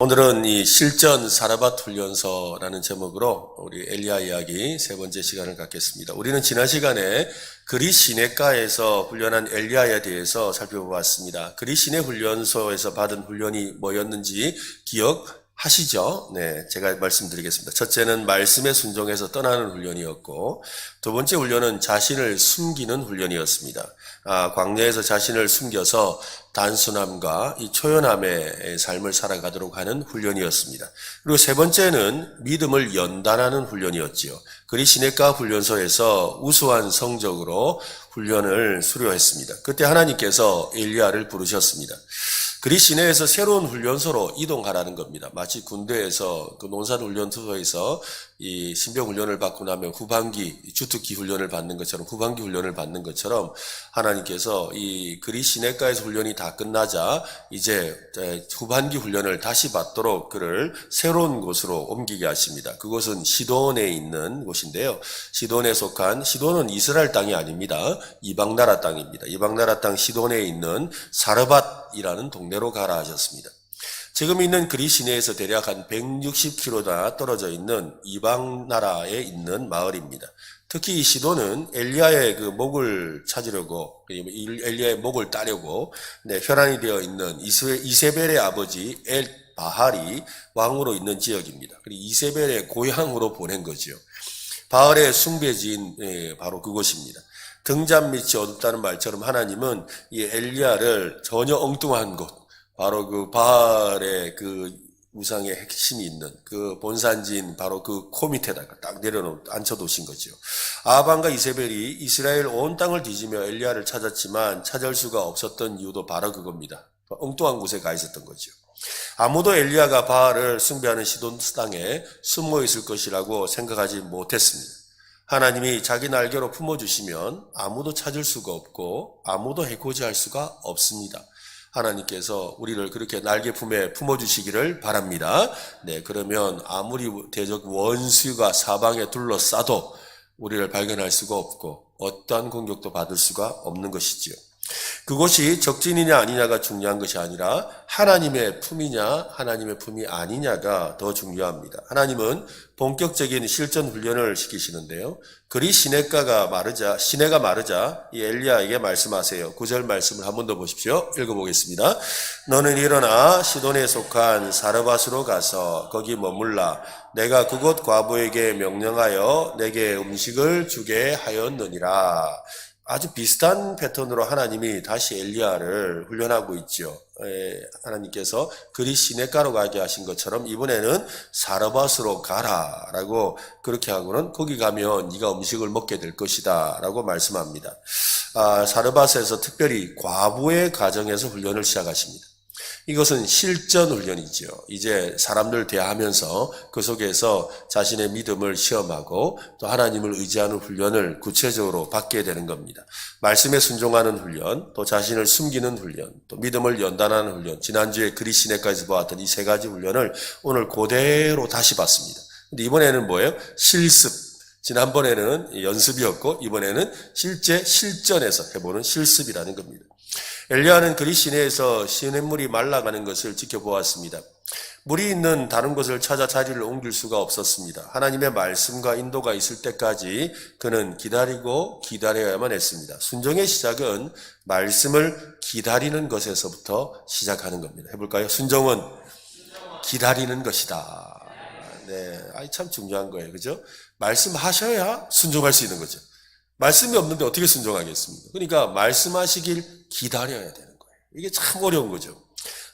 오늘은 이 실전 사르밧 훈련소라는 제목으로 우리 엘리야 이야기 세 번째 시간을 갖겠습니다. 우리는 지난 시간에 그리 시내가에서 훈련한 엘리야에 대해서 살펴보았습니다. 그리 시내 훈련소에서 받은 훈련이 뭐였는지 기억하시죠? 네, 제가 말씀드리겠습니다. 첫째는 말씀에 순종해서 떠나는 훈련이었고, 두 번째 훈련은 자신을 숨기는 훈련이었습니다. 광야에서 자신을 숨겨서 단순함과 이 초연함의 삶을 살아가도록 하는 훈련이었습니다. 그리고 세 번째는 믿음을 연단하는 훈련이었지요. 그리 시내가 훈련소에서 우수한 성적으로 훈련을 수료했습니다. 그때 하나님께서 엘리야를 부르셨습니다. 그리 시내에서 새로운 훈련소로 이동하라는 겁니다. 마치 군대에서 그 논산훈련소에서 이 신병훈련을 받고 나면 후반기, 주특기 훈련을 받는 것처럼 후반기 훈련을 받는 것처럼 하나님께서 이 그리 시내가에서 훈련이 다 끝나자 이제 후반기 훈련을 다시 받도록 그를 새로운 곳으로 옮기게 하십니다. 그곳은 시돈에 있는 곳인데요. 시돈은 이스라엘 땅이 아닙니다. 이방 나라 땅입니다. 이방 나라 땅 시돈에 있는 사르밧이라는 동네로 가라 하셨습니다. 지금 있는 그리 시내에서 대략 한 160km나 떨어져 있는 이방 나라에 있는 마을입니다. 특히 이 시돈은 엘리야의 그 목을 찾으려고, 엘리야의 목을 따려고 혈안이 되어 있는 이세벨의 아버지 엘 바할이 왕으로 있는 지역입니다. 그리고 이세벨의 고향으로 보낸 거죠. 바알의 숭배지인 바로 그곳입니다. 등잔 밑이 어둡다는 말처럼 하나님은 이 엘리야를 전혀 엉뚱한 곳, 바로 그 바알의 그 우상의 핵심이 있는 그 본산지인 바로 그 코 밑에다가 딱 앉혀두신 거죠. 아합과 이세벨이 이스라엘 온 땅을 뒤지며 엘리야를 찾았지만 찾을 수가 없었던 이유도 바로 그겁니다. 엉뚱한 곳에 가 있었던 거죠. 아무도 엘리야가 바알을 숭배하는 시돈 땅에 숨어 있을 것이라고 생각하지 못했습니다. 하나님이 자기 날개로 품어주시면 아무도 찾을 수가 없고 아무도 해코지할 수가 없습니다. 하나님께서 우리를 그렇게 날개 품에 품어주시기를 바랍니다. 네, 그러면 아무리 대적 원수가 사방에 둘러싸도 우리를 발견할 수가 없고 어떠한 공격도 받을 수가 없는 것이지요. 그것이 적진이냐 아니냐가 중요한 것이 아니라 하나님의 품이냐 하나님의 품이 아니냐가 더 중요합니다. 하나님은 본격적인 실전 훈련을 시키시는데요. 그리 시내가 마르자 이 엘리야에게 말씀하세요. 9절 말씀을 한 번 더 보십시오. 읽어보겠습니다. 너는 일어나 시돈에 속한 사르밧으로 가서 거기 머물라. 내가 그곳 과부에게 명령하여 내게 음식을 주게 하였느니라. 아주 비슷한 패턴으로 하나님이 다시 엘리야를 훈련하고 있죠. 하나님께서 그리 시내가로 가게 하신 것처럼 이번에는 사르밧으로 가라라고 그렇게 하고는 거기 가면 네가 음식을 먹게 될 것이다 라고 말씀합니다. 사르밧에서 특별히 과부의 가정에서 훈련을 시작하십니다. 이것은 실전 훈련이죠. 이제 사람들 대하면서 그 속에서 자신의 믿음을 시험하고 또 하나님을 의지하는 훈련을 구체적으로 받게 되는 겁니다. 말씀에 순종하는 훈련, 또 자신을 숨기는 훈련, 또 믿음을 연단하는 훈련. 지난주에 그리 시내까지 보았던 이 세 가지 훈련을 오늘 그대로 다시 봤습니다. 근데 이번에는 뭐예요? 실습. 지난번에는 연습이었고 이번에는 실제 실전에서 해보는 실습이라는 겁니다. 엘리야는 그리 시내에서 시냇물이 말라가는 것을 지켜보았습니다. 물이 있는 다른 곳을 찾아 자리를 옮길 수가 없었습니다. 하나님의 말씀과 인도가 있을 때까지 그는 기다리고 기다려야만 했습니다. 순종의 시작은 말씀을 기다리는 것에서부터 시작하는 겁니다. 해볼까요? 순종은 기다리는 것이다. 네, 참 중요한 거예요. 그죠? 말씀하셔야 순종할 수 있는 거죠. 말씀이 없는데 어떻게 순종하겠습니까? 그러니까 말씀하시길 기다려야 되는 거예요. 이게 참 어려운 거죠.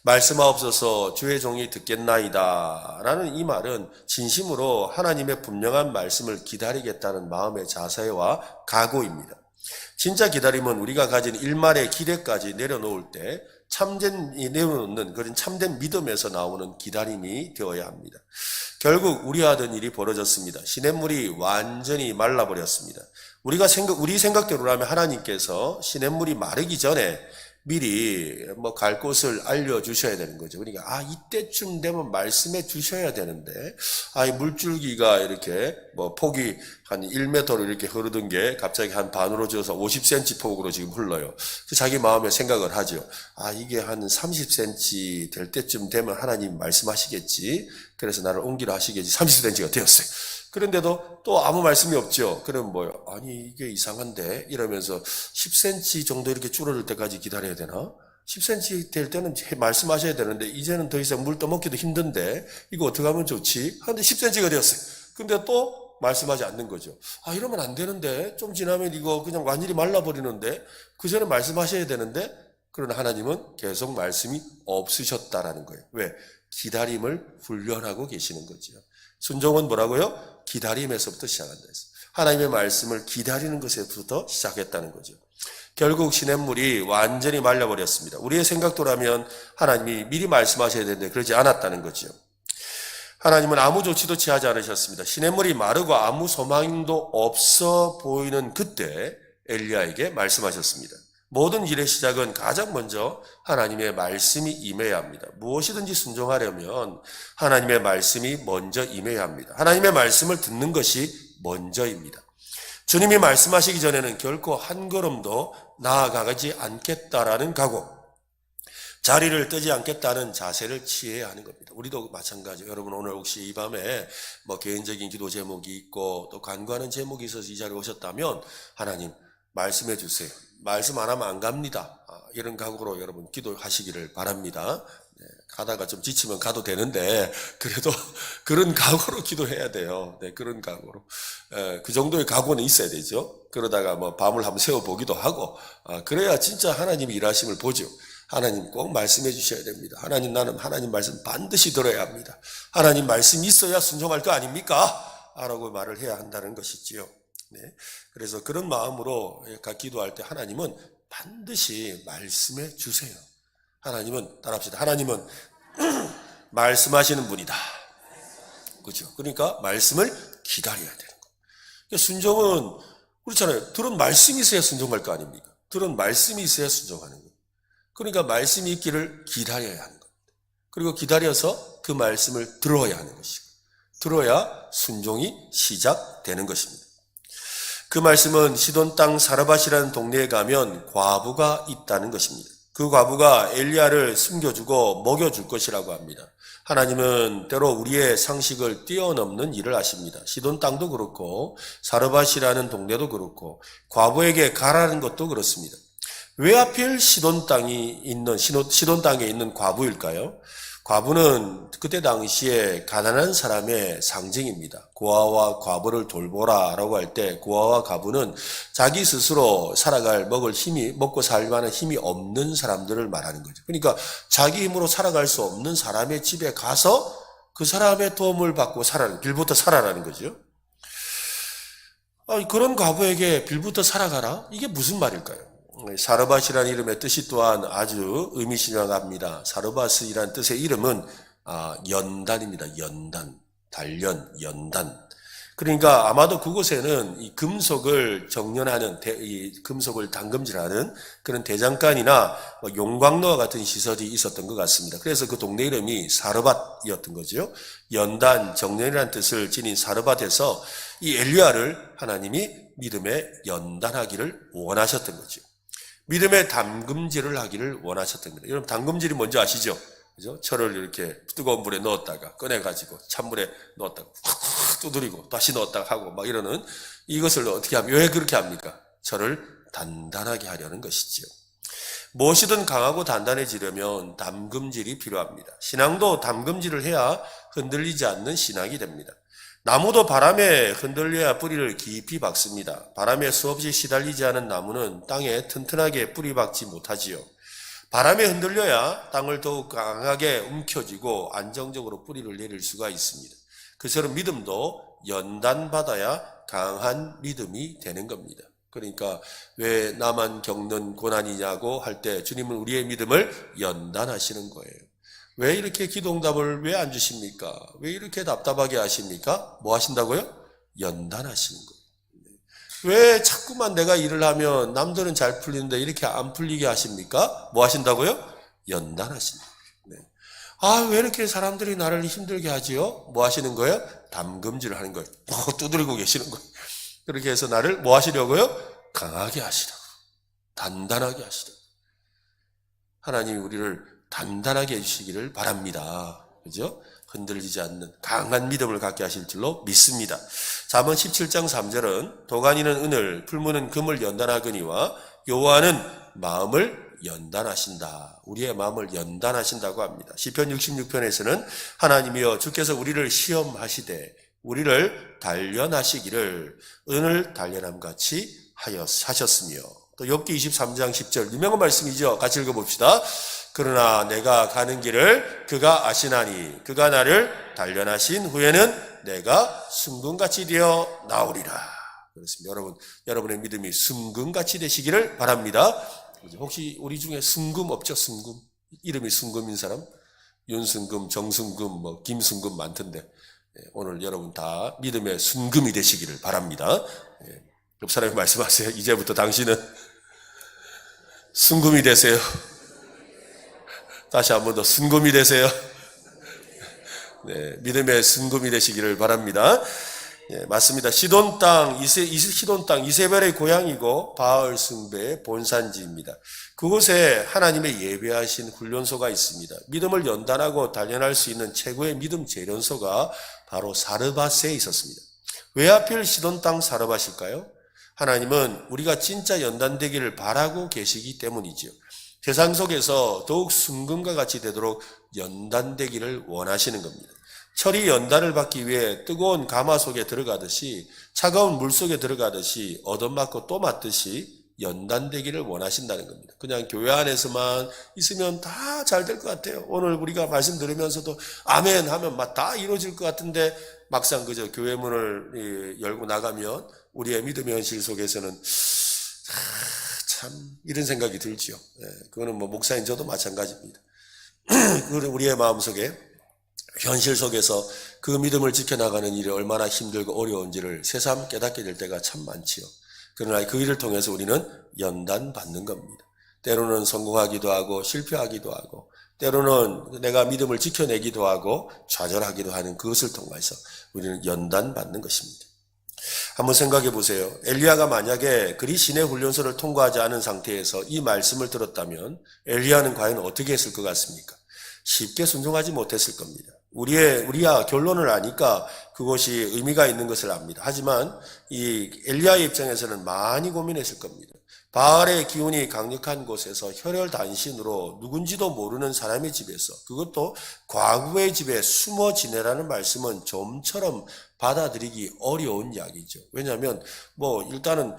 말씀하옵소서 주의 종이 듣겠나이다 라는 이 말은 진심으로 하나님의 분명한 말씀을 기다리겠다는 마음의 자세와 각오입니다. 진짜 기다림은 우리가 가진 일말의 기대까지 내려놓을 때 내려놓는 그런 참된 믿음에서 나오는 기다림이 되어야 합니다. 결국 우려하던 일이 벌어졌습니다. 시냇물이 완전히 말라버렸습니다. 우리 생각대로라면 하나님께서 시냇물이 마르기 전에 미리 뭐 갈 곳을 알려주셔야 되는 거죠. 그러니까 이때쯤 되면 말씀해 주셔야 되는데 이 물줄기가 이렇게 뭐 폭이 한 1m로 이렇게 흐르던 게 갑자기 한 반으로 져서 50cm 폭으로 지금 흘러요. 자기 마음에 생각을 하죠. 이게 한 30cm 될 때쯤 되면 하나님 말씀하시겠지. 그래서 나를 옮기라 하시겠지. 30cm가 되었어요. 그런데도 또 아무 말씀이 없죠. 그럼 이게 이상한데 이러면서 10cm 정도 이렇게 줄어들 때까지 기다려야 되나? 10cm 될 때는 말씀하셔야 되는데 이제는 더 이상 물 떠먹기도 힘든데 이거 어떻게 하면 좋지? 하는데 10cm가 되었어요. 근데 또 말씀하지 않는 거죠. 이러면 안 되는데 좀 지나면 이거 그냥 완전히 말라버리는데 그 전에 말씀하셔야 되는데 그러나 하나님은 계속 말씀이 없으셨다라는 거예요. 왜? 기다림을 훈련하고 계시는 거죠. 순종은 뭐라고요? 기다림에서부터 시작한다 했어요. 하나님의 말씀을 기다리는 것에서부터 시작했다는 거죠. 결국 시냇물이 완전히 말려버렸습니다. 우리의 생각도라면 하나님이 미리 말씀하셔야 되는데 그러지 않았다는 거죠. 하나님은 아무 조치도 취하지 않으셨습니다. 시냇물이 마르고 아무 소망도 없어 보이는 그때 엘리야에게 말씀하셨습니다. 모든 일의 시작은 가장 먼저 하나님의 말씀이 임해야 합니다. 무엇이든지 순종하려면 하나님의 말씀이 먼저 임해야 합니다. 하나님의 말씀을 듣는 것이 먼저입니다. 주님이 말씀하시기 전에는 결코 한 걸음도 나아가지 않겠다라는 각오, 자리를 뜨지 않겠다는 자세를 취해야 하는 겁니다. 우리도 마찬가지예요. 여러분 오늘 혹시 이 밤에 개인적인 기도 제목이 있고 또 간구하는 제목이 있어서 이 자리에 오셨다면 하나님 말씀해 주세요. 말씀 안 하면 안 갑니다. 이런 각오로 여러분 기도하시기를 바랍니다. 가다가 좀 지치면 가도 되는데 그래도 그런 각오로 기도해야 돼요. 그런 각오로. 그 정도의 각오는 있어야 되죠. 그러다가 밤을 한번 세워보기도 하고 그래야 진짜 하나님이 일하심을 보죠. 하나님 꼭 말씀해 주셔야 됩니다. 하나님 나는 하나님 말씀 반드시 들어야 합니다. 하나님 말씀이 있어야 순종할 거 아닙니까? 라고 말을 해야 한다는 것이지요. 그래서 그런 마음으로 기도할 때 하나님은 반드시 말씀해 주세요. 하나님은 따라합시다. 하나님은 말씀하시는 분이다. 그렇죠? 그러니까 말씀을 기다려야 되는 거예요. 순종은 그렇잖아요. 들은 말씀이 있어야 순종할 거 아닙니까? 들은 말씀이 있어야 순종하는 거예요. 그러니까 말씀이 있기를 기다려야 하는 겁니다. 그리고 기다려서 그 말씀을 들어야 하는 것이고 들어야 순종이 시작되는 것입니다. 그 말씀은 시돈 땅 사르밧이라는 동네에 가면 과부가 있다는 것입니다. 그 과부가 엘리야를 숨겨주고 먹여줄 것이라고 합니다. 하나님은 때로 우리의 상식을 뛰어넘는 일을 하십니다. 시돈 땅도 그렇고 사르밧이라는 동네도 그렇고 과부에게 가라는 것도 그렇습니다. 왜 하필 시돈 땅에 있는 과부일까요? 과부는 그때 당시에 가난한 사람의 상징입니다. 고아와 과부를 돌보라라고 할 때 고아와 과부는 자기 스스로 먹고 살 만한 힘이 없는 사람들을 말하는 거죠. 그러니까 자기 힘으로 살아갈 수 없는 사람의 집에 가서 그 사람의 도움을 받고 빌부터 살아라는 거죠. 그런 과부에게 빌부터 살아가라? 이게 무슨 말일까요? 사르밧이라는 이름의 뜻이 또한 아주 의미심장합니다. 사르밧이라는 뜻의 이름은 연단입니다. 연단, 단련, 연단. 그러니까 아마도 그곳에는 이 금속을 정련하는, 이 금속을 담금질하는 그런 대장간이나 용광로와 같은 시설이 있었던 것 같습니다. 그래서 그 동네 이름이 사르밧이었던 거죠. 연단, 정련이라는 뜻을 지닌 사르밧에서 이 엘리야를 하나님이 믿음에 연단하기를 원하셨던 거죠. 믿음의 담금질을 하기를 원하셨던 겁니다. 여러분 담금질이 뭔지 아시죠? 그죠? 철을 이렇게 뜨거운 물에 넣었다가 꺼내가지고 찬물에 넣었다가 확 두드리고 다시 넣었다가 하고 막 이러는 이것을 어떻게 하면 왜 그렇게 합니까? 철을 단단하게 하려는 것이지요. 무엇이든 강하고 단단해지려면 담금질이 필요합니다. 신앙도 담금질을 해야 흔들리지 않는 신앙이 됩니다. 나무도 바람에 흔들려야 뿌리를 깊이 박습니다. 바람에 수없이 시달리지 않은 나무는 땅에 튼튼하게 뿌리 박지 못하지요. 바람에 흔들려야 땅을 더욱 강하게 움켜쥐고 안정적으로 뿌리를 내릴 수가 있습니다. 그처럼 믿음도 연단받아야 강한 믿음이 되는 겁니다. 그러니까 왜 나만 겪는 고난이냐고 할 때 주님은 우리의 믿음을 연단하시는 거예요. 왜 이렇게 기도응답을 왜 안 주십니까? 왜 이렇게 답답하게 하십니까? 뭐 하신다고요? 연단하시는 거예요. 왜 자꾸만 내가 일을 하면 남들은 잘 풀리는데 이렇게 안 풀리게 하십니까? 뭐 하신다고요? 연단하신다. 네. 아, 왜 이렇게 사람들이 나를 힘들게 하지요? 뭐 하시는 거예요? 담금질을 하는 거예요. 두드리고 계시는 거예요. 그렇게 해서 나를 뭐 하시려고요? 강하게 하시라고. 단단하게 하시라고. 하나님이 우리를 단단하게 해주시기를 바랍니다. 그죠? 흔들리지 않는 강한 믿음을 갖게 하실 줄로 믿습니다. 잠언 17장 3절은 도가니는 은을, 풀무는 금을 연단하거니와 여호와는 마음을 연단하신다. 우리의 마음을 연단하신다고 합니다. 시편 66편에서는 하나님이여 주께서 우리를 시험하시되 우리를 단련하시기를 은을 단련함같이 하셨으며, 또 욥기 23장 10절 유명한 말씀이죠. 같이 읽어봅시다. 그러나 내가 가는 길을 그가 아시나니 그가 나를 단련하신 후에는 내가 순금같이 되어 나오리라. 그렇습니다. 여러분의 믿음이 순금같이 되시기를 바랍니다. 혹시 우리 중에 순금 없죠? 순금. 이름이 순금인 사람? 윤순금, 정순금, 김순금 많던데 오늘 여러분 다 믿음의 순금이 되시기를 바랍니다. 옆 사람이 말씀하세요. 이제부터 당신은 순금이 되세요. 다시 한 번 더 순금이 되세요. 네, 믿음의 순금이 되시기를 바랍니다. 네, 맞습니다. 시돈 땅 이세벨의 고향이고 바알 숭배의 본산지입니다. 그곳에 하나님의 예배하신 훈련소가 있습니다. 믿음을 연단하고 단련할 수 있는 최고의 믿음 재련소가 바로 사르밧에 있었습니다. 왜 하필 시돈 땅 사르밧일까요? 하나님은 우리가 진짜 연단되기를 바라고 계시기 때문이지요. 세상 속에서 더욱 순금과 같이 되도록 연단되기를 원하시는 겁니다. 철이 연단을 받기 위해 뜨거운 가마 속에 들어가듯이, 차가운 물 속에 들어가듯이, 얻어맞고 또 맞듯이 연단되기를 원하신다는 겁니다. 그냥 교회 안에서만 있으면 다 잘 될 것 같아요. 오늘 우리가 말씀 들으면서도 아멘 하면 막 다 이루어질 것 같은데 막상 그저 교회 문을 열고 나가면 우리의 믿음의 현실 속에서는 참 이런 생각이 들지요. 그거는 목사인 저도 마찬가지입니다. 우리의 마음속에 현실 속에서 그 믿음을 지켜나가는 일이 얼마나 힘들고 어려운지를 새삼 깨닫게 될 때가 참 많지요. 그러나 그 일을 통해서 우리는 연단받는 겁니다. 때로는 성공하기도 하고 실패하기도 하고, 때로는 내가 믿음을 지켜내기도 하고 좌절하기도 하는 그것을 통해서 우리는 연단받는 것입니다. 한번 생각해 보세요. 엘리야가 만약에 그리 신의 훈련소를 통과하지 않은 상태에서 이 말씀을 들었다면 엘리야는 과연 어떻게 했을 것 같습니까? 쉽게 순종하지 못했을 겁니다. 우리야 결론을 아니까 그것이 의미가 있는 것을 압니다. 하지만 이 엘리야의 입장에서는 많이 고민했을 겁니다. 바알의 기운이 강력한 곳에서 혈혈단신으로 누군지도 모르는 사람의 집에서, 그것도 과부의 집에 숨어 지내라는 말씀은 좀처럼 받아들이기 어려운 이야기죠. 왜냐하면 일단은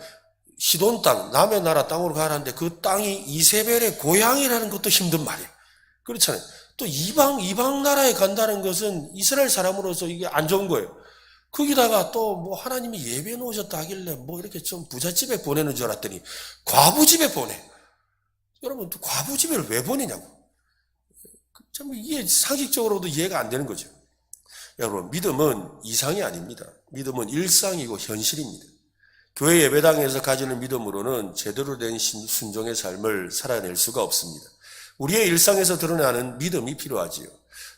시돈 땅, 남의 나라 땅으로 가라는데 그 땅이 이세벨의 고향이라는 것도 힘든 말이에요. 그렇잖아요. 또 이방 나라에 간다는 것은 이스라엘 사람으로서 이게 안 좋은 거예요. 거기다가 또 하나님이 예배 놓으셨다 하길래 이렇게 좀 부잣집에 보내는 줄 알았더니 과부집에 보내. 여러분, 또 과부집에 왜 보내냐고. 참 이게 상식적으로도 이해가 안 되는 거죠. 여러분, 믿음은 이상이 아닙니다. 믿음은 일상이고 현실입니다. 교회 예배당에서 가지는 믿음으로는 제대로 된 순종의 삶을 살아낼 수가 없습니다. 우리의 일상에서 드러나는 믿음이 필요하지요.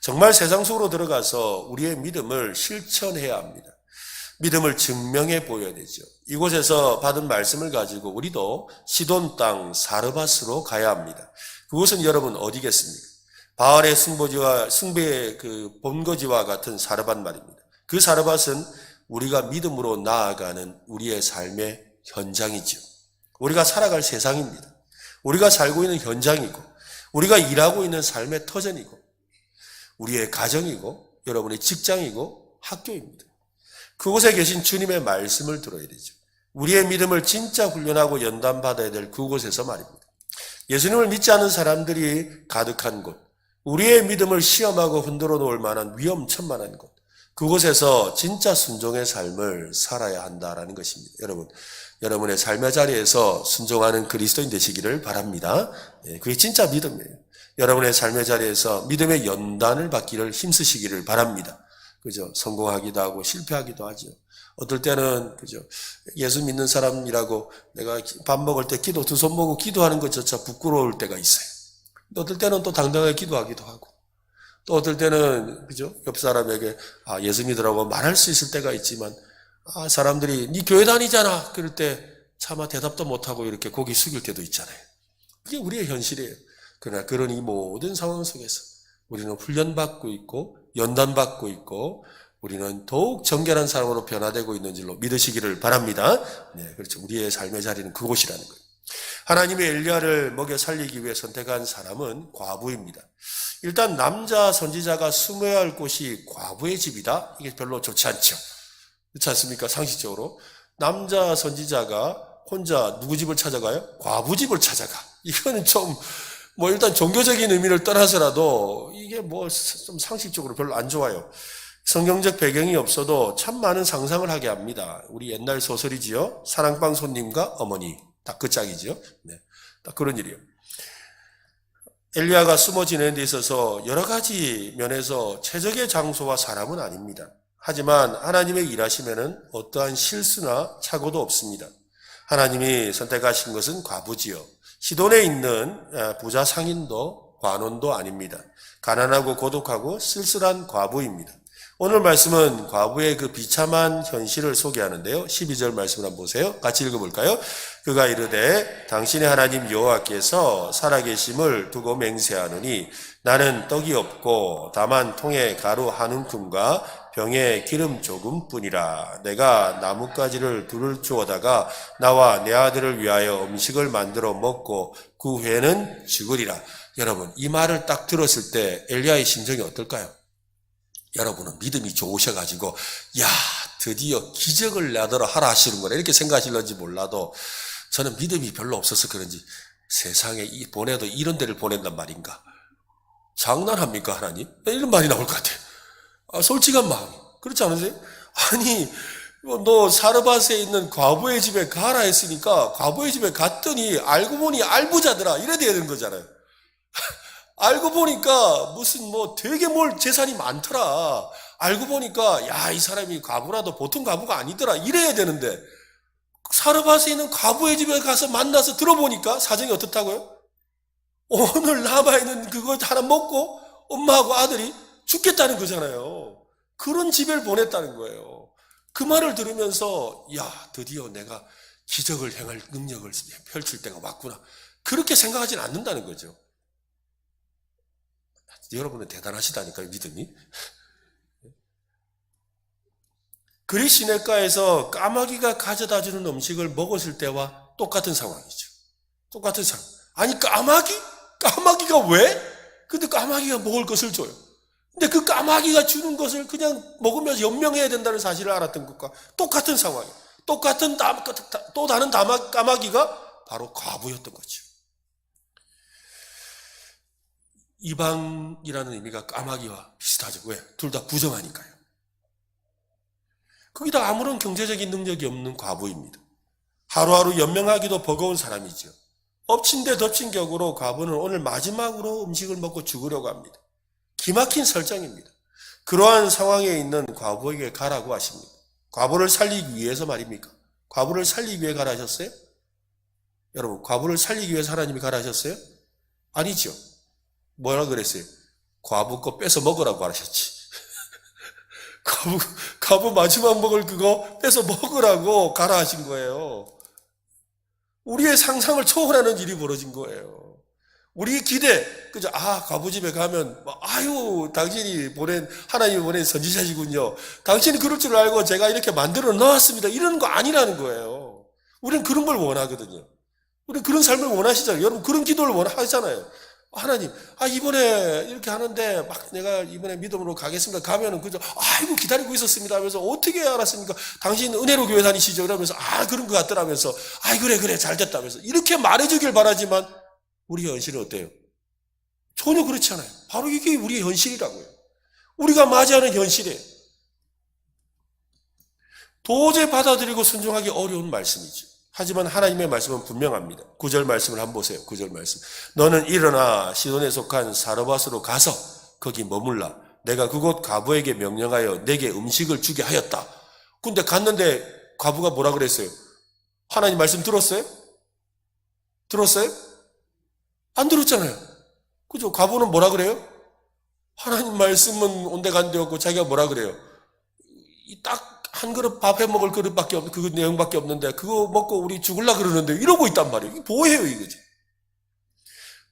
정말 세상 속으로 들어가서 우리의 믿음을 실천해야 합니다. 믿음을 증명해 보여야 되죠. 이곳에서 받은 말씀을 가지고 우리도 시돈 땅 사르밧으로 가야 합니다. 그곳은 여러분 어디겠습니까? 바알의 숭배의 그 본거지와 같은 사르밧 말입니다. 그 사르밧은 우리가 믿음으로 나아가는 우리의 삶의 현장이죠. 우리가 살아갈 세상입니다. 우리가 살고 있는 현장이고, 우리가 일하고 있는 삶의 터전이고, 우리의 가정이고, 여러분의 직장이고, 학교입니다. 그곳에 계신 주님의 말씀을 들어야 되죠. 우리의 믿음을 진짜 훈련하고 연단받아야 될 그곳에서 말입니다. 예수님을 믿지 않은 사람들이 가득한 곳, 우리의 믿음을 시험하고 흔들어 놓을 만한 위험천만한 곳, 그곳에서 진짜 순종의 삶을 살아야 한다라는 것입니다. 여러분의 삶의 자리에서 순종하는 그리스도인 되시기를 바랍니다. 그게 진짜 믿음이에요. 여러분의 삶의 자리에서 믿음의 연단을 받기를 힘쓰시기를 바랍니다. 그죠? 성공하기도 하고 실패하기도 하죠. 어떨 때는 그죠? 예수 믿는 사람이라고 내가 밥 먹을 때 기도 두 손 모으고 기도하는 것조차 부끄러울 때가 있어요. 어떨 때는 또 당당하게 기도하기도 하고, 또 어떨 때는 그죠? 옆 사람에게 예수 믿으라고 말할 수 있을 때가 있지만, 사람들이 네 교회 다니잖아 그럴 때 차마 대답도 못하고 이렇게 고개 숙일 때도 있잖아요. 그게 우리의 현실이에요. 그러나 그런 이 모든 상황 속에서 우리는 훈련받고 있고 연단받고 있고 우리는 더욱 정결한 사람으로 변화되고 있는 줄로 믿으시기를 바랍니다. 네, 그렇죠. 우리의 삶의 자리는 그곳이라는 거예요. 하나님의 엘리야를 먹여 살리기 위해 선택한 사람은 과부입니다. 일단 남자 선지자가 숨어야 할 곳이 과부의 집이다. 이게 별로 좋지 않죠. 그렇지 않습니까? 상식적으로. 남자 선지자가 혼자 누구 집을 찾아가요? 과부 집을 찾아가. 이거는 좀 일단 종교적인 의미를 떠나서라도 이게 좀 상식적으로 별로 안 좋아요. 성경적 배경이 없어도 참 많은 상상을 하게 합니다. 우리 옛날 소설이지요. 사랑방 손님과 어머니. 딱 그 짝이지요. 네, 딱 그런 일이에요. 엘리야가 숨어 지내는 데 있어서 여러 가지 면에서 최적의 장소와 사람은 아닙니다. 하지만 하나님의 일하시면은 어떠한 실수나 착오도 없습니다. 하나님이 선택하신 것은 과부지요. 시돈에 있는 부자 상인도 관원도 아닙니다. 가난하고 고독하고 쓸쓸한 과부입니다. 오늘 말씀은 과부의 그 비참한 현실을 소개하는데요. 12절 말씀을 한번 보세요. 같이 읽어볼까요? 그가 이르되 당신의 하나님 여호와께서 살아계심을 두고 맹세하노니 나는 떡이 없고 다만 통에 가루 한 움큼과 병에 기름 조금뿐이라. 내가 나뭇가지를 둘을 주워다가 나와 내 아들을 위하여 음식을 만들어 먹고 그 후에는 죽으리라. 여러분, 이 말을 딱 들었을 때 엘리야의 심정이 어떨까요? 여러분은 믿음이 좋으셔가지고 드디어 기적을 나더러 하라 하시는 거라 이렇게 생각하실런지 몰라도 저는 믿음이 별로 없어서 그런지 세상에 보내도 이런 데를 보낸단 말인가? 장난합니까 하나님? 이런 말이 나올 것 같아요. 솔직한 마음. 그렇지 않으세요? 아니 너 사르밧에 있는 과부의 집에 가라 했으니까 과부의 집에 갔더니 알고 보니 알부자더라 이래 돼야 되는 거잖아요. 알고 보니까 무슨 되게 재산이 많더라. 알고 보니까 이 사람이 과부라도 보통 과부가 아니더라. 이래야 되는데 사르밧에 있는 과부의 집에 가서 만나서 들어보니까 사정이 어떻다고요? 오늘 남아있는 그거 하나 먹고 엄마하고 아들이 죽겠다는 거잖아요. 그런 집을 보냈다는 거예요. 그 말을 들으면서 드디어 내가 기적을 행할 능력을 펼칠 때가 왔구나. 그렇게 생각하지는 않는다는 거죠. 여러분은 대단하시다니까요, 믿음이. 그리 시냇가에서 까마귀가 가져다주는 음식을 먹었을 때와 똑같은 상황이죠. 똑같은 상황. 아니 까마귀? 까마귀가 왜? 근데 까마귀가 먹을 것을 줘요. 근데 그 까마귀가 주는 것을 그냥 먹으면서 연명해야 된다는 사실을 알았던 것과 똑같은 상황이에요. 또 다른 까마귀가 바로 과부였던 거죠. 이방이라는 의미가 까마귀와 비슷하죠. 왜? 둘 다 부정하니까요. 거기다 아무런 경제적인 능력이 없는 과부입니다. 하루하루 연명하기도 버거운 사람이죠. 엎친 데 덮친 격으로 과부는 오늘 마지막으로 음식을 먹고 죽으려고 합니다. 기막힌 설정입니다. 그러한 상황에 있는 과부에게 가라고 하십니다. 과부를 살리기 위해서 말입니까? 과부를 살리기 위해 가라 하셨어요? 여러분, 과부를 살리기 위해서 하나님이 가라 하셨어요? 아니죠. 뭐라 그랬어요? 과부 거 뺏어 먹으라고 하셨지. 과부 마지막 먹을 그거 뺏어 먹으라고 가라 하신 거예요. 우리의 상상을 초월하는 일이 벌어진 거예요. 우리의 기대, 그죠? 과부 집에 가면, 하나님이 보낸 선지자시군요. 당신이 그럴 줄 알고 제가 이렇게 만들어 놓았습니다. 이러는 거 아니라는 거예요. 우리는 그런 걸 원하거든요. 우리는 그런 삶을 원하시잖아요. 여러분, 그런 기도를 원하시잖아요. 하나님, 이번에 이렇게 하는데, 내가 이번에 믿음으로 가겠습니다. 가면은, 그죠? 기다리고 있었습니다. 하면서, 어떻게 알았습니까? 당신 은혜로 교회 다니시죠? 이러면서, 그런 것 같더라면서, 그래, 잘 됐다면서. 이렇게 말해주길 바라지만, 우리 현실은 어때요? 전혀 그렇지 않아요. 바로 이게 우리의 현실이라고요. 우리가 맞이하는 현실이에요. 도저히 받아들이고 순종하기 어려운 말씀이죠. 하지만 하나님의 말씀은 분명합니다. 9절 말씀을 한번 보세요. 9절 말씀. 너는 일어나 시돈에 속한 사르밧으로 가서 거기 머물라. 내가 그곳 과부에게 명령하여 내게 음식을 주게 하였다. 근데 갔는데 과부가 뭐라 그랬어요? 하나님 말씀 들었어요? 들었어요? 안 들었잖아요. 그죠? 과부는 뭐라 그래요? 하나님 말씀은 온데간데 없고 자기가 뭐라 그래요? 딱 한 그릇 밥 해 먹을 그릇밖에 없는 그 내용밖에 없는데 그거 먹고 우리 죽을라 그러는데 이러고 있단 말이에요. 이게 뭐예요 이거지?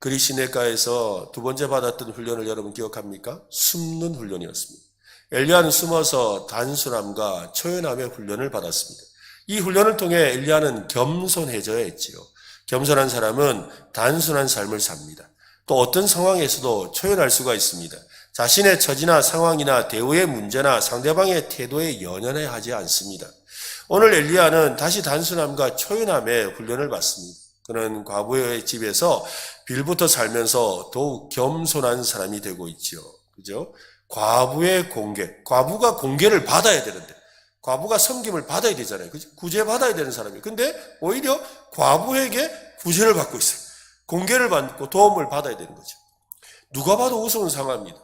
그리 시내가에서 두 번째 받았던 훈련을 여러분 기억합니까? 숨는 훈련이었습니다. 엘리야는 숨어서 단순함과 초연함의 훈련을 받았습니다. 이 훈련을 통해 엘리야는 겸손해져야 했지요. 겸손한 사람은 단순한 삶을 삽니다. 또 어떤 상황에서도 초연할 수가 있습니다. 자신의 처지나 상황이나 대우의 문제나 상대방의 태도에 연연해 하지 않습니다. 오늘 엘리야는 다시 단순함과 초연함의 훈련을 받습니다. 그는 과부의 집에서 빌부터 살면서 더욱 겸손한 사람이 되고 있죠. 그죠? 과부의 공개. 과부가 공개를 받아야 되는데, 과부가 섬김을 받아야 되잖아요. 그죠? 구제 받아야 되는 사람이에요. 근데 오히려 과부에게 구제를 받고 있어요. 공개를 받고 도움을 받아야 되는 거죠. 누가 봐도 우스운 상황입니다.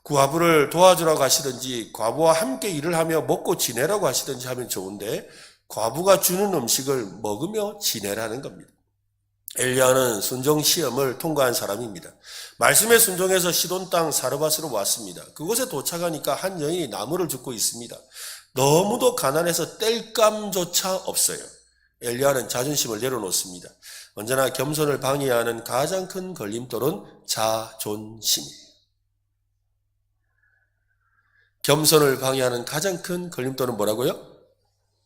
과부를 도와주라고 하시든지 과부와 함께 일을 하며 먹고 지내라고 하시든지 하면 좋은데 과부가 주는 음식을 먹으며 지내라는 겁니다. 엘리야는 순종 시험을 통과한 사람입니다. 말씀에 순종해서 시돈 땅 사르밧으로 왔습니다. 그곳에 도착하니까 한 여인이 나무를 줍고 있습니다. 너무도 가난해서 뗄감조차 없어요. 엘리야는 자존심을 내려놓습니다. 언제나 겸손을 방해하는 가장 큰 걸림돌은 자존심이에요. 겸손을 방해하는 가장 큰 걸림돌은 뭐라고요?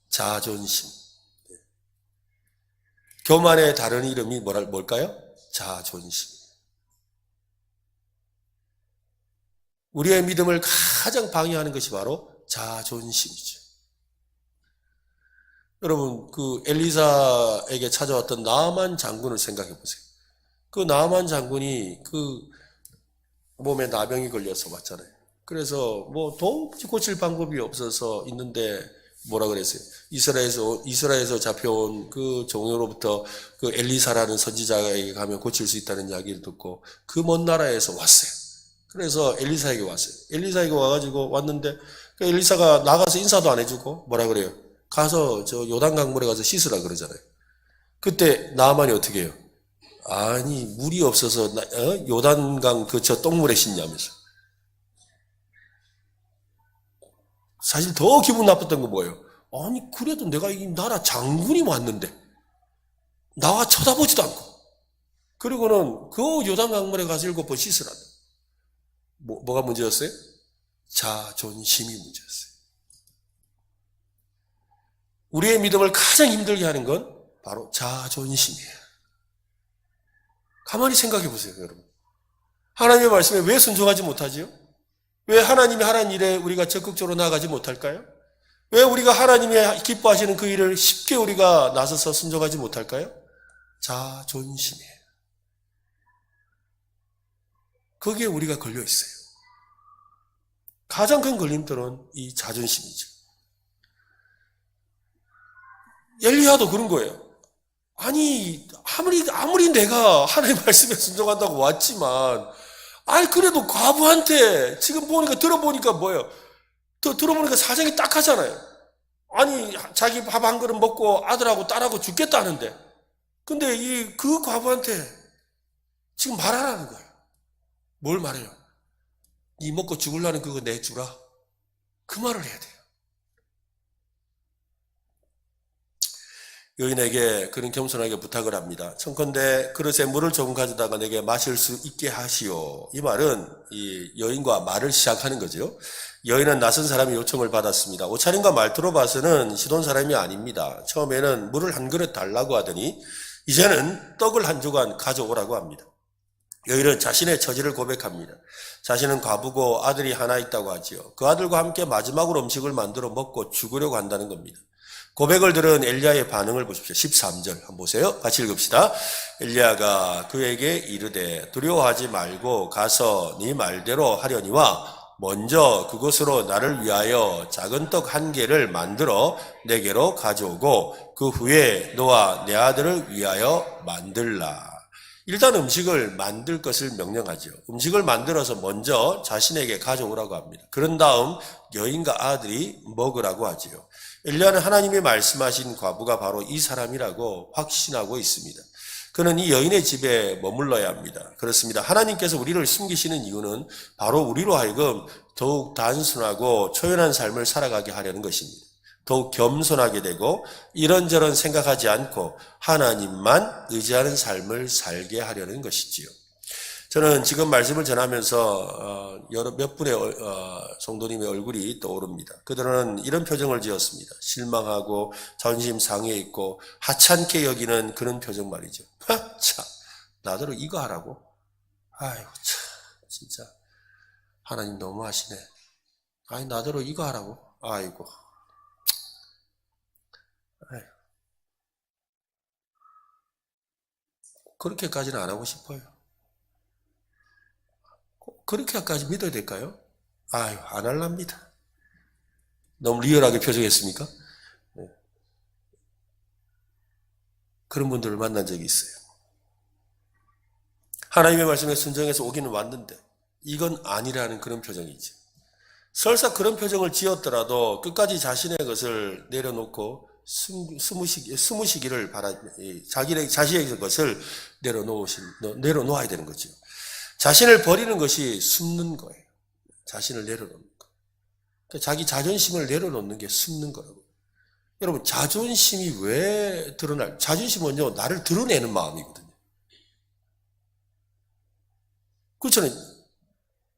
자존심. 교만의 다른 이름이 뭘까요? 자존심. 우리의 믿음을 가장 방해하는 것이 바로 자존심이죠. 여러분, 그 엘리사에게 찾아왔던 나만 장군을 생각해 보세요. 그 나만 장군이 그 몸에 나병이 걸려서 왔잖아요. 그래서 뭐 도무지 고칠 방법이 없어서 있는데 뭐라 그랬어요? 이스라엘에서 잡혀온 그 종으로부터 그 엘리사라는 선지자에게 가면 고칠 수 있다는 이야기를 듣고 그 먼 나라에서 왔어요. 그래서 엘리사에게 왔어요. 엘리사에게 와가지고 왔는데 그 엘리사가 나가서 인사도 안 해주고 뭐라 그래요? 가서 저 요단강물에 가서 씻으라 그러잖아요. 그때 나만이 어떻게 해요? 아니 물이 없어서 요단강 그 저 똥물에 씻냐면서. 사실 더 기분 나빴던 건 뭐예요? 아니 그래도 내가 이 나라 장군이 왔는데 나와 쳐다보지도 않고 그리고는 그 요단강물에 가서 7번 씻으라고. 뭐가 문제였어요? 자존심이 문제였어요. 우리의 믿음을 가장 힘들게 하는 건 바로 자존심이에요. 가만히 생각해 보세요, 여러분. 하나님의 말씀에 왜 순종하지 못하지요? 왜 하나님이 하라는 일에 우리가 적극적으로 나아가지 못할까요? 왜 우리가 하나님이 기뻐하시는 그 일을 쉽게 우리가 나서서 순종하지 못할까요? 자존심이에요. 거기에 우리가 걸려 있어요. 가장 큰 걸림돌은 이 자존심이죠. 엘리야도 그런 거예요. 아니 아무리 내가 하나님 말씀에 순종한다고 왔지만 아니 그래도 과부한테 지금 들어보니까 뭐예요? 들어보니까 사정이 딱하잖아요. 아니 자기 밥 한 그릇 먹고 아들하고 딸하고 죽겠다는데 근데 그 과부한테 지금 말하라는 거예요. 뭘 말해요? 네 먹고 죽으려는 그거 내주라. 그 말을 해야 돼요. 여인에게 그런 겸손하게 부탁을 합니다. 청컨대 그릇에 물을 조금 가져다가 내게 마실 수 있게 하시오. 이 말은 이 여인과 말을 시작하는 거죠. 여인은 낯선 사람의 요청을 받았습니다. 옷차림과 말투로 봐서는 시돈 사람이 아닙니다. 처음에는 물을 한 그릇 달라고 하더니 이제는 떡을 한 조각 가져오라고 합니다. 여인은 자신의 처지를 고백합니다. 자신은 과부고 아들이 하나 있다고 하지요. 그 아들과 함께 마지막으로 음식을 만들어 먹고 죽으려고 한다는 겁니다. 고백을 들은 엘리야의 반응을 보십시오. 13절 한번 보세요. 같이 읽읍시다. 엘리야가 그에게 이르되 두려워하지 말고 가서 네 말대로 하려니와 먼저 그것으로 나를 위하여 작은 떡 1개를 만들어 내게로 가져오고 그 후에 너와 내 아들을 위하여 만들라. 일단 음식을 만들 것을 명령하죠. 음식을 만들어서 먼저 자신에게 가져오라고 합니다. 그런 다음 여인과 아들이 먹으라고 하지요. 엘리야는 하나님이 말씀하신 과부가 바로 이 사람이라고 확신하고 있습니다. 그는 이 여인의 집에 머물러야 합니다. 그렇습니다. 하나님께서 우리를 숨기시는 이유는 바로 우리로 하여금 더욱 단순하고 초연한 삶을 살아가게 하려는 것입니다. 더욱 겸손하게 되고 이런저런 생각하지 않고 하나님만 의지하는 삶을 살게 하려는 것이지요. 저는 지금 말씀을 전하면서 몇 분의 성도님의 얼굴이 떠오릅니다. 그들은 이런 표정을 지었습니다. 실망하고 자존심 상해 있고 하찮게 여기는 그런 표정 말이죠. 참, 나더러 이거 하라고? 아이고 참, 진짜 하나님 너무하시네. 아니 나더러 이거 하라고? 아이고. 그렇게까지는 안 하고 싶어요. 그렇게까지 믿어야 될까요? 아유, 안 할랍니다. 너무 리얼하게 표정했습니까? 네. 그런 분들을 만난 적이 있어요. 하나님의 말씀에 순종해서 오기는 왔는데 이건 아니라는 그런 표정이죠. 설사 그런 표정을 지었더라도 끝까지 자신의 것을 내려놓고 숨으시기를 자신의 것을 내려놓아야 되는 거죠. 자신을 버리는 것이 숨는 거예요. 자신을 내려놓는 거. 그러니까 자기 자존심을 내려놓는 게 숨는 거라고. 여러분, 자존심이 왜 자존심은요, 나를 드러내는 마음이거든요. 그렇잖아요.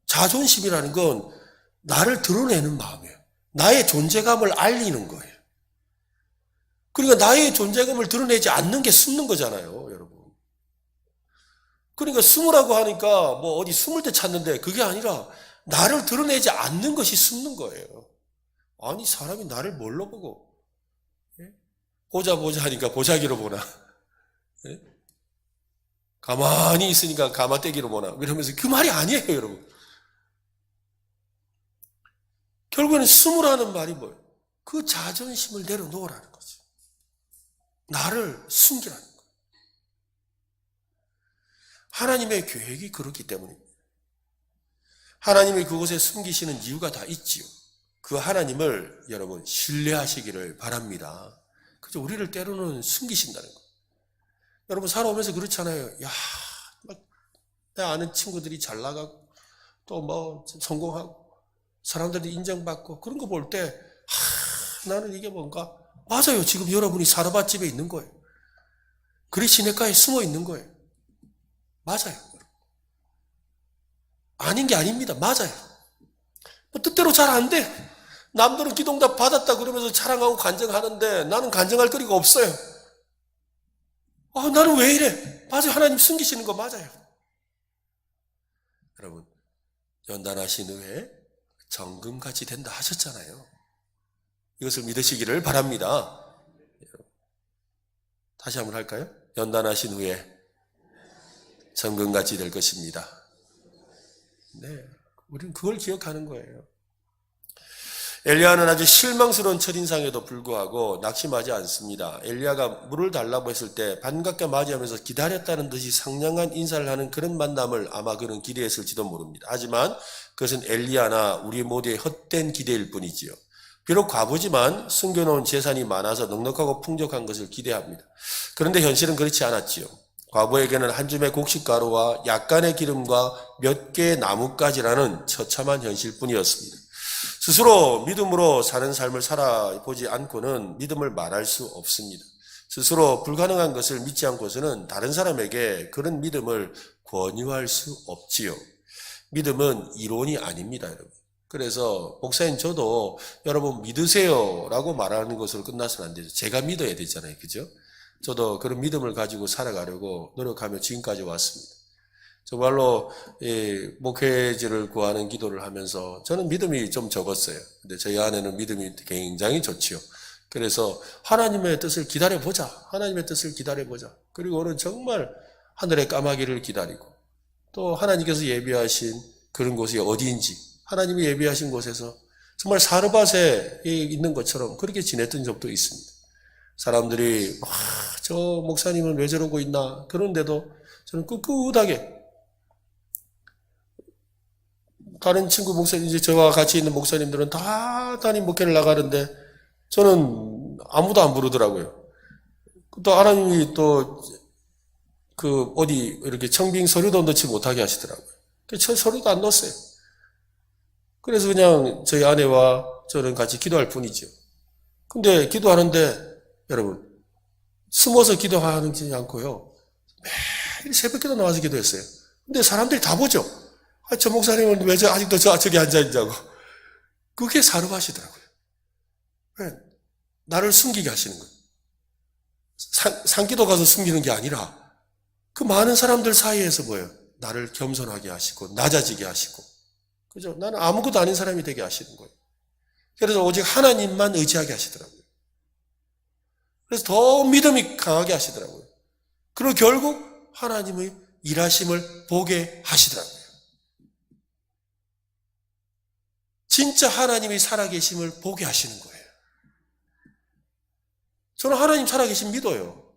자존심이라는 건 나를 드러내는 마음이에요. 나의 존재감을 알리는 거예요. 그러니까 나의 존재감을 드러내지 않는 게 숨는 거잖아요, 여러분. 그러니까 숨으라고 하니까 뭐 어디 숨을 때 찾는데 그게 아니라 나를 드러내지 않는 것이 숨는 거예요. 아니, 사람이 나를 뭘로 보고? 보자 하니까 보자기로 보나? 가만히 있으니까 가마떼기로 보나? 이러면서 그 말이 아니에요, 여러분. 결국에는 숨으라는 말이 뭐예요? 그 자존심을 내려놓으라는 거죠. 나를 숨기라는 거예요. 하나님의 계획이 그렇기 때문입니다. 하나님이 그곳에 숨기시는 이유가 다 있지요. 그 하나님을 여러분 신뢰하시기를 바랍니다. 그죠? 우리를 때로는 숨기신다는 거예요. 여러분 살아오면서 그렇잖아요. 야, 내 아는 친구들이 잘 나가고 또 뭐 성공하고 사람들이 인정받고 그런 거 볼 때 나는 이게 뭔가 맞아요. 지금 여러분이 사르밧집에 있는 거예요. 그리시네가에 숨어 있는 거예요. 맞아요. 아닌 게 아닙니다. 맞아요. 뭐 뜻대로 잘 안 돼. 남들은 기도응답 받았다 그러면서 자랑하고 간증하는데 나는 간증할 거리가 없어요. 나는 왜 이래? 맞아요. 하나님 숨기시는 거 맞아요. 여러분, 연단하신 후에 정금같이 된다 하셨잖아요. 이것을 믿으시기를 바랍니다. 다시 한번 할까요? 연단하신 후에 정금같이 될 것입니다. 네, 우리는 그걸 기억하는 거예요. 엘리야는 아주 실망스러운 첫인상에도 불구하고 낙심하지 않습니다. 엘리야가 물을 달라고 했을 때 반갑게 맞이하면서 기다렸다는 듯이 상냥한 인사를 하는 그런 만남을 아마 그는 기대했을지도 모릅니다. 하지만 그것은 엘리야나 우리 모두의 헛된 기대일 뿐이지요. 비록 과부지만 숨겨놓은 재산이 많아서 넉넉하고 풍족한 것을 기대합니다. 그런데 현실은 그렇지 않았지요. 과부에게는 한 줌의 곡식가루와 약간의 기름과 몇 개의 나뭇가지라는 처참한 현실뿐이었습니다. 스스로 믿음으로 사는 삶을 살아보지 않고는 믿음을 말할 수 없습니다. 스스로 불가능한 것을 믿지 않고서는 다른 사람에게 그런 믿음을 권유할 수 없지요. 믿음은 이론이 아닙니다, 여러분. 그래서 목사님 저도 여러분 믿으세요라고 말하는 것으로 끝나서는 안 되죠. 제가 믿어야 되잖아요, 그죠? 저도 그런 믿음을 가지고 살아가려고 노력하며 지금까지 왔습니다. 정말로 목회지를 구하는 기도를 하면서 저는 믿음이 좀 적었어요. 근데 저희 아내는 믿음이 굉장히 좋지요. 그래서 하나님의 뜻을 기다려보자. 하나님의 뜻을 기다려보자. 그리고 오늘 정말 하늘의 까마귀를 기다리고 또 하나님께서 예비하신 그런 곳이 어디인지 하나님이 예비하신 곳에서 정말 사르밧에 있는 것처럼 그렇게 지냈던 적도 있습니다. 사람들이 저 목사님은 왜 저러고 있나 그런데도 저는 꿋꿋하게 다른 친구 목사님, 이제 저와 같이 있는 목사님들은 다 단임 목회를 나가는데 저는 아무도 안 부르더라고요. 또 하나님이 또 그 어디 이렇게 청빙 서류도 넣지 못하게 하시더라고요. 그래서 서류도 안 넣었어요. 그래서 그냥 저희 아내와 저는 같이 기도할 뿐이죠. 근데 기도하는데 여러분 숨어서 기도하지 않고요. 매일 새벽기도 나와서 기도했어요. 근데 사람들이 다 보죠. 저 목사님은 왜 아직도 저기 앉아있냐고. 그게 사르하시더라고요. 나를 숨기게 하시는 거예요. 산기도 가서 숨기는 게 아니라 그 많은 사람들 사이에서 뭐예요? 나를 겸손하게 하시고 낮아지게 하시고 그죠? 나는 아무것도 아닌 사람이 되게 하시는 거예요. 그래서 오직 하나님만 의지하게 하시더라고요. 그래서 더 믿음이 강하게 하시더라고요. 그리고 결국 하나님의 일하심을 보게 하시더라고요. 진짜 하나님이 살아계심을 보게 하시는 거예요. 저는 하나님 살아계심 믿어요.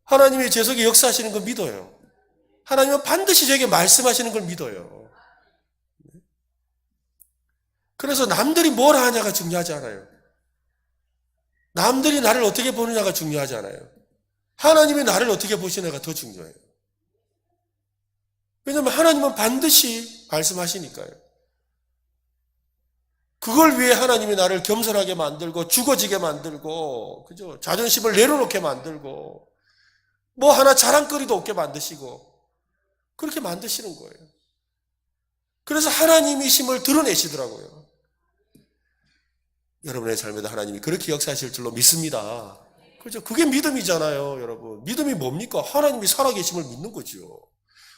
하나님이 제 속에 역사하시는 걸 믿어요. 하나님은 반드시 저에게 말씀하시는 걸 믿어요. 그래서 남들이 뭘 하냐가 중요하지 않아요. 남들이 나를 어떻게 보느냐가 중요하지 않아요. 하나님이 나를 어떻게 보시냐가 더 중요해요. 왜냐하면 하나님은 반드시 말씀하시니까요. 그걸 위해 하나님이 나를 겸손하게 만들고 죽어지게 만들고 그죠? 자존심을 내려놓게 만들고 뭐 하나 자랑거리도 없게 만드시고 그렇게 만드시는 거예요. 그래서 하나님이심을 드러내시더라고요. 여러분의 삶에도 하나님이 그렇게 역사하실 줄로 믿습니다. 그죠? 그게 믿음이잖아요, 여러분. 믿음이 뭡니까? 하나님이 살아계심을 믿는 거죠.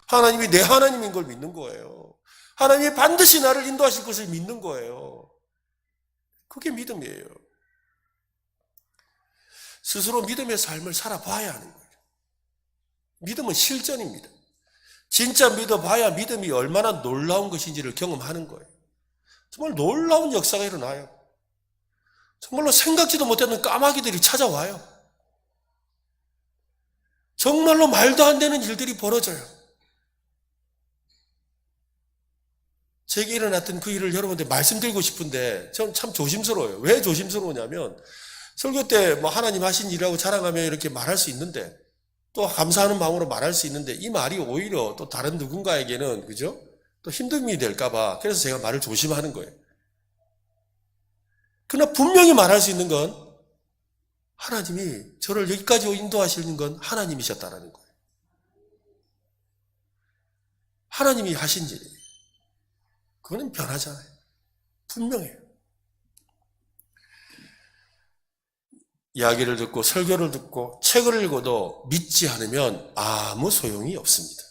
하나님이 내 하나님인 걸 믿는 거예요. 하나님이 반드시 나를 인도하실 것을 믿는 거예요. 그게 믿음이에요. 스스로 믿음의 삶을 살아봐야 하는 거예요. 믿음은 실전입니다. 진짜 믿어봐야 믿음이 얼마나 놀라운 것인지를 경험하는 거예요. 정말 놀라운 역사가 일어나요. 정말로 생각지도 못했던 까마귀들이 찾아와요. 정말로 말도 안 되는 일들이 벌어져요. 제게 일어났던 그 일을 여러분한테 말씀드리고 싶은데 저는 참 조심스러워요. 왜 조심스러우냐면 설교 때 뭐 하나님 하신 일이라고 자랑하며 이렇게 말할 수 있는데 또 감사하는 마음으로 말할 수 있는데 이 말이 오히려 또 다른 누군가에게는 그죠? 또 힘듦이 될까봐 그래서 제가 말을 조심하는 거예요. 그러나 분명히 말할 수 있는 건 하나님이 저를 여기까지 인도하시는 건 하나님이셨다라는 거예요. 하나님이 하신 일이에요. 그거는 변하잖아요. 분명해요. 이야기를 듣고 설교를 듣고 책을 읽어도 믿지 않으면 아무 소용이 없습니다.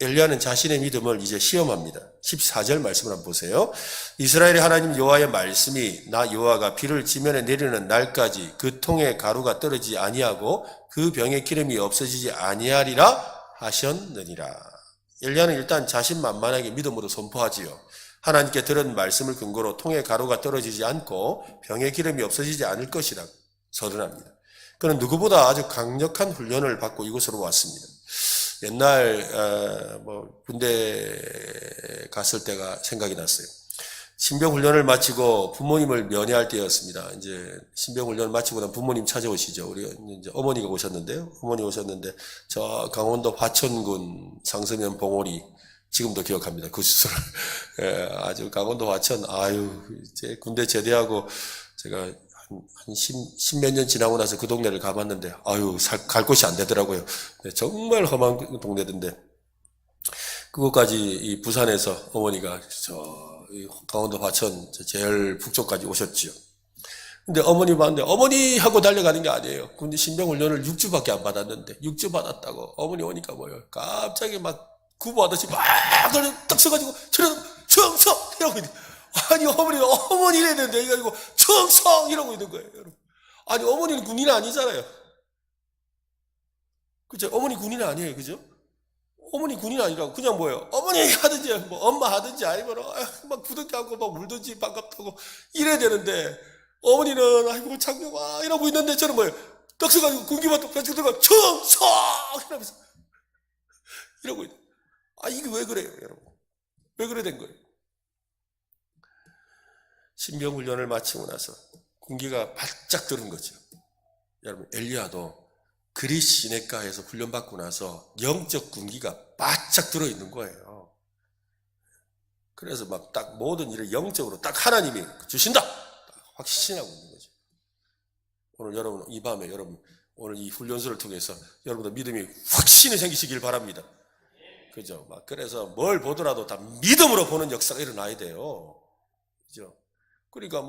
엘리야는 자신의 믿음을 이제 시험합니다. 14절 말씀을 한번 보세요. 이스라엘의 하나님 여호와의 말씀이 나 여호와가 비를 지면에 내리는 날까지 그 통에 가루가 떨어지지 아니하고 그 병에 기름이 없어지지 아니하리라 하셨느니라. 엘리야는 일단 자신만만하게 믿음으로 선포하지요. 하나님께 들은 말씀을 근거로 통에 가루가 떨어지지 않고 병에 기름이 없어지지 않을 것이라 서른합니다. 그는 누구보다 아주 강력한 훈련을 받고 이곳으로 왔습니다. 옛날 군대 갔을 때가 생각이 났어요. 신병 훈련을 마치고 부모님을 면회할 때였습니다. 이제 신병 훈련을 마치고 난 부모님 찾아오시죠. 우리 이제 어머니가 오셨는데요. 어머니 오셨는데 저 강원도 화천군 상서면 봉오리 지금도 기억합니다. 그 시설을. 예, 아주 강원도 화천 이제 군대 제대하고 제가 한 십몇 년 지나고 나서 그 동네를 가봤는데 갈 곳이 안 되더라고요. 네, 정말 험한 동네던데 그것까지 이 부산에서 어머니가 강원도 화천 제일 북쪽까지 오셨지요. 근데 어머니 봤는데 어머니 하고 달려가는 게 아니에요. 군대 신병훈련을 6주밖에 안 받았는데 6주 받았다고 어머니 오니까 뭐예요? 갑자기 막 구보하듯이 막 딱 서가지고 충성 이러고 있는. 아니 어머니 이래야 되는데 이거 아니고 충성 이러고 있는 거예요. 여러분. 아니 어머니는 군인 아니잖아요. 그죠? 어머니 군인 아니에요, 그죠? 어머니 군인 아니라고 그냥 뭐예요? 어머니 하든지 뭐 엄마 하든지 아니면 막 부둥켜 안고 막 울든지 반갑다고 이래야 되는데 어머니는 아이고 장병아 이러고 있는데 저는 뭐예요? 딱 서가지고 군기만 딱 펼치고 들어가 충성! 이러면서 이러고 있는. 이게 왜 그래요, 여러분? 왜 그래 된 거예요? 신병 훈련을 마치고 나서 군기가 바짝 들은 거죠. 여러분, 엘리야도 그리스 시내가에서 훈련받고 나서 영적 군기가 바짝 들어있는 거예요. 그래서 막 딱 모든 일을 영적으로 딱 하나님이 주신다! 확신하고 있는 거죠. 오늘 여러분, 이 밤에 여러분, 오늘 이 훈련소를 통해서 여러분들 믿음이 확신이 생기시길 바랍니다. 그죠? 막 그래서 뭘 보더라도 다 믿음으로 보는 역사가 일어나야 돼요. 그죠? 그러니까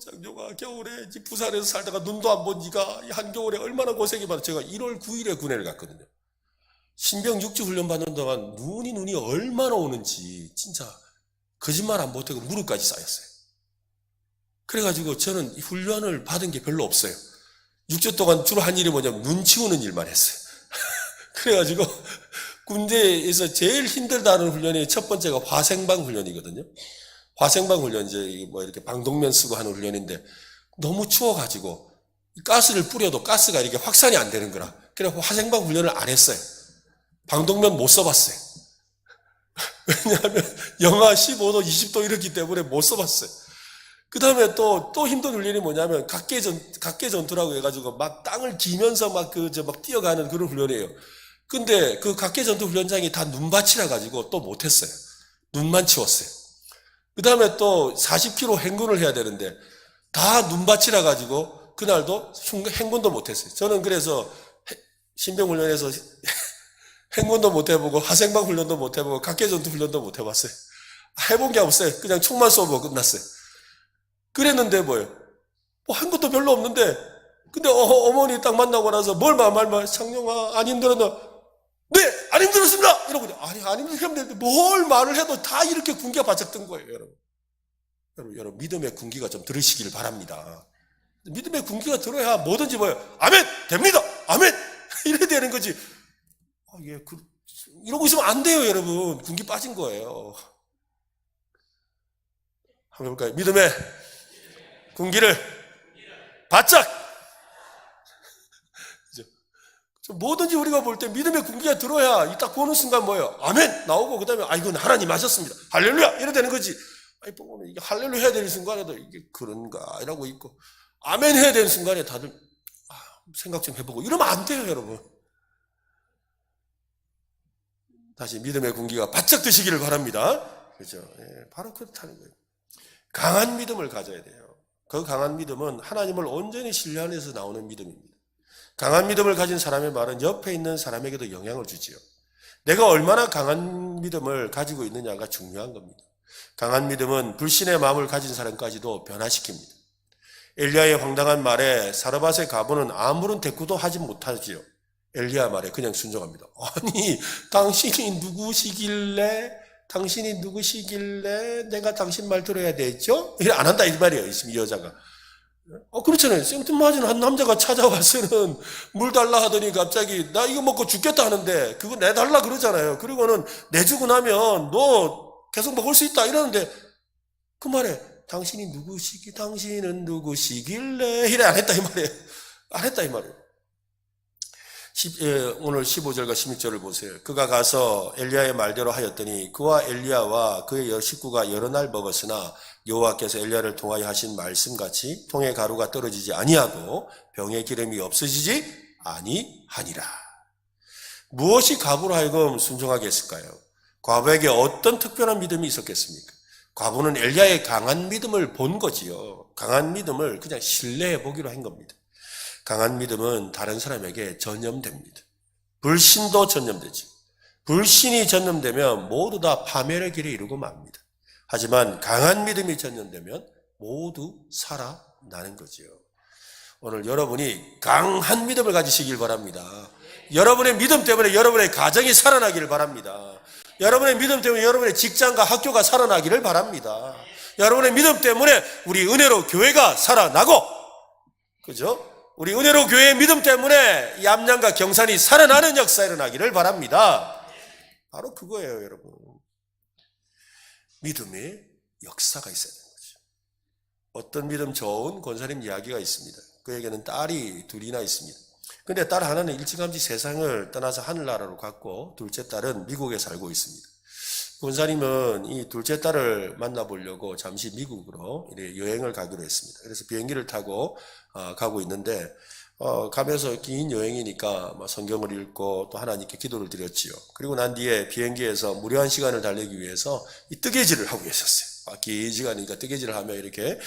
장종아, 겨울에 부산에서 살다가 눈도 안 본 네가 한겨울에 얼마나 고생이 많아. 제가 1월 9일에 군회를 갔거든요. 신병 6주 훈련 받는 동안 눈이 얼마나 오는지 진짜 거짓말 안 못하고 무릎까지 쌓였어요. 그래가지고 저는 훈련을 받은 게 별로 없어요. 6주 동안 주로 한 일이 뭐냐면 눈 치우는 일만 했어요. 그래가지고 군대에서 제일 힘들다는 훈련이 첫 번째가 화생방 훈련이거든요. 화생방 훈련, 이제 이렇게 방독면 쓰고 하는 훈련인데 너무 추워가지고 가스를 뿌려도 가스가 이렇게 확산이 안 되는 거라. 그래서 화생방 훈련을 안 했어요. 방독면 못 써봤어요. 왜냐하면 영하 15도, 20도 이렇기 때문에 못 써봤어요. 그 다음에 또 힘든 훈련이 뭐냐면 각계 전투라고 해가지고 막 땅을 기면서 막 뛰어가는 그런 훈련이에요. 근데 그 각계 전투 훈련장이 다 눈밭이라 가지고 또 못했어요. 눈만 치웠어요. 그 다음에 또 40km 행군을 해야 되는데 다 눈밭이라 가지고 그날도 행군도 못했어요. 저는 그래서 신병훈련에서 행군도 못 해보고 화생방 훈련도 못 해보고 각계 전투 훈련도 못 해봤어요. 해본 게 없어요. 그냥 총만 쏘고 끝났어요. 그랬는데 뭐예요? 한 것도 별로 없는데 근데 어머니 딱 만나고 나서 뭘 장룡아 안 힘들었나? 네, 안 힘들었습니다. 이러고 안 힘들었는데 뭘 말을 해도 다 이렇게 군기가 바짝 뜬 거예요, 여러분. 여러분 믿음의 군기가 좀 들으시길 바랍니다. 믿음의 군기가 들어야 뭐든지 아멘 됩니다. 아멘 이래야 되는 거지. 이러고 있으면 안 돼요, 여러분. 군기 빠진 거예요. 한번 해볼까요? 믿음의 군기를 바짝. 뭐든지 우리가 볼 때 믿음의 군기가 들어야 딱 보는 순간 뭐예요? 아멘! 나오고, 그 다음에, 이건 하나님 하셨습니다. 할렐루야! 이래 되는 거지. 이게 할렐루야 해야 되는 순간에도 이게 그런가? 이라고 있고, 아멘 해야 되는 순간에 다들, 생각 좀 해보고, 이러면 안 돼요, 여러분. 다시 믿음의 군기가 바짝 드시기를 바랍니다. 그죠? 바로 그렇다는 거예요. 강한 믿음을 가져야 돼요. 그 강한 믿음은 하나님을 온전히 신뢰하면서 나오는 믿음입니다. 강한 믿음을 가진 사람의 말은 옆에 있는 사람에게도 영향을 주지요. 내가 얼마나 강한 믿음을 가지고 있느냐가 중요한 겁니다. 강한 믿음은 불신의 마음을 가진 사람까지도 변화시킵니다. 엘리야의 황당한 말에 사르밧의 가부는 아무런 대꾸도 하지 못하지요. 엘리야 말에 그냥 순종합니다. 아니, 당신이 누구시길래 내가 당신 말 들어야 되죠? 이래 안 한다 이 말이에요, 이 여자가. 그렇잖아요. 생뚱맞은 한 남자가 찾아와서는 물 달라 하더니 갑자기 나 이거 먹고 죽겠다 하는데 그거 내달라 그러잖아요. 그리고는 내주고 나면 너 계속 먹을 수 있다 이러는데 그 말에 당신은 누구시길래 이래 안 했다 이 말이에요. 안 했다 이 말이에요. 오늘 15절과 16절을 보세요. 그가 가서 엘리야의 말대로 하였더니 그와 엘리야와 그의 식구가 여러 날 먹었으나 여호와께서 엘리야를 통하여 하신 말씀같이 통에 가루가 떨어지지 아니하고 병에 기름이 없어지지 아니하니라. 무엇이 과부로 하여금 순종하게 했을까요? 과부에게 어떤 특별한 믿음이 있었겠습니까? 과부는 엘리야의 강한 믿음을 본 거지요. 강한 믿음을 그냥 신뢰해 보기로 한 겁니다. 강한 믿음은 다른 사람에게 전염됩니다. 불신도 전염되죠. 불신이 전염되면 모두 다 파멸의 길에 이르고 맙니다. 하지만 강한 믿음이 전염되면 모두 살아나는 거지요. 오늘 여러분이 강한 믿음을 가지시길 바랍니다. 여러분의 믿음 때문에 여러분의 가정이 살아나기를 바랍니다. 여러분의 믿음 때문에 여러분의 직장과 학교가 살아나기를 바랍니다. 여러분의 믿음 때문에 우리 은혜로 교회가 살아나고, 그죠? 우리 은혜로 교회의 믿음 때문에 이 암양과 경산이 살아나는 역사 일어나기를 바랍니다. 바로 그거예요, 여러분. 믿음의 역사가 있어야 되는 거죠. 어떤 믿음 좋은 권사님 이야기가 있습니다. 그에게는 딸이 둘이나 있습니다. 근데 딸 하나는 일찌감치 세상을 떠나서 하늘나라로 갔고 둘째 딸은 미국에 살고 있습니다. 권사님은 이 둘째 딸을 만나보려고 잠시 미국으로 여행을 가기로 했습니다. 그래서 비행기를 타고 가고 있는데 가면서 긴 여행이니까 성경을 읽고 또 하나님께 기도를 드렸지요. 그리고 난 뒤에 비행기에서 무료한 시간을 달리기 위해서 이 뜨개질을 하고 계셨어요. 긴 시간이니까 뜨개질을 하며 이렇게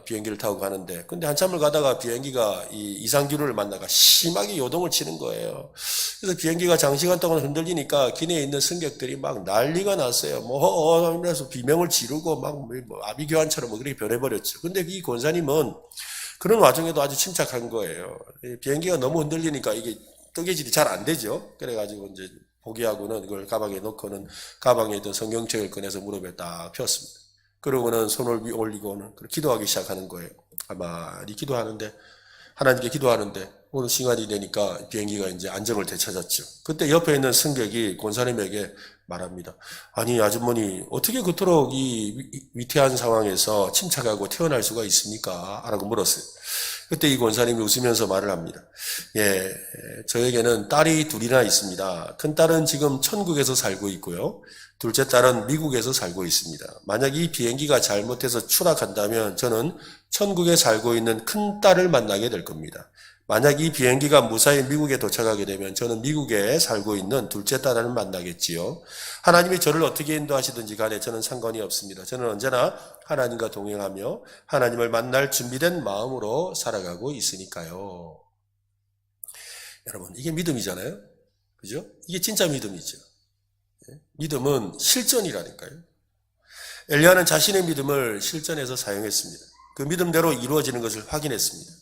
비행기를 타고 가는데, 근데 한참을 가다가 비행기가 이 이상기류를 만나가 심하게 요동을 치는 거예요. 그래서 비행기가 장시간 동안 흔들리니까 기내에 있는 승객들이 막 난리가 났어요. 그래서 비명을 지르고 막 아비규환처럼 그렇게 변해버렸죠. 근데 이 권사님은 그런 와중에도 아주 침착한 거예요. 비행기가 너무 흔들리니까 이게 뜨개질이 잘 안 되죠. 그래가지고 이제 포기하고는 그걸 가방에 넣고는 가방에 있던 성경책을 꺼내서 무릎에 딱 폈습니다. 그러고는 손을 올리고는 기도하기 시작하는 거예요. 가만히 기도하는데, 하나님께 기도하는데, 어느 시간이 되니까 비행기가 이제 안정을 되찾았죠. 그때 옆에 있는 승객이 권사님에게 말합니다. 아니, 아주머니, 어떻게 그토록 이 위태한 상황에서 침착하고 태어날 수가 있습니까? 라고 물었어요. 그때 이 권사님이 웃으면서 말을 합니다. 예, 저에게는 딸이 둘이나 있습니다. 큰 딸은 지금 천국에서 살고 있고요. 둘째 딸은 미국에서 살고 있습니다. 만약 이 비행기가 잘못해서 추락한다면 저는 천국에 살고 있는 큰 딸을 만나게 될 겁니다. 만약 이 비행기가 무사히 미국에 도착하게 되면 저는 미국에 살고 있는 둘째 딸을 만나겠지요. 하나님이 저를 어떻게 인도하시든지 간에 저는 상관이 없습니다. 저는 언제나 하나님과 동행하며 하나님을 만날 준비된 마음으로 살아가고 있으니까요. 여러분, 이게 믿음이잖아요. 그죠? 이게 진짜 믿음이죠. 믿음은 실전이라니까요. 엘리야는 자신의 믿음을 실전에서 사용했습니다. 그 믿음대로 이루어지는 것을 확인했습니다.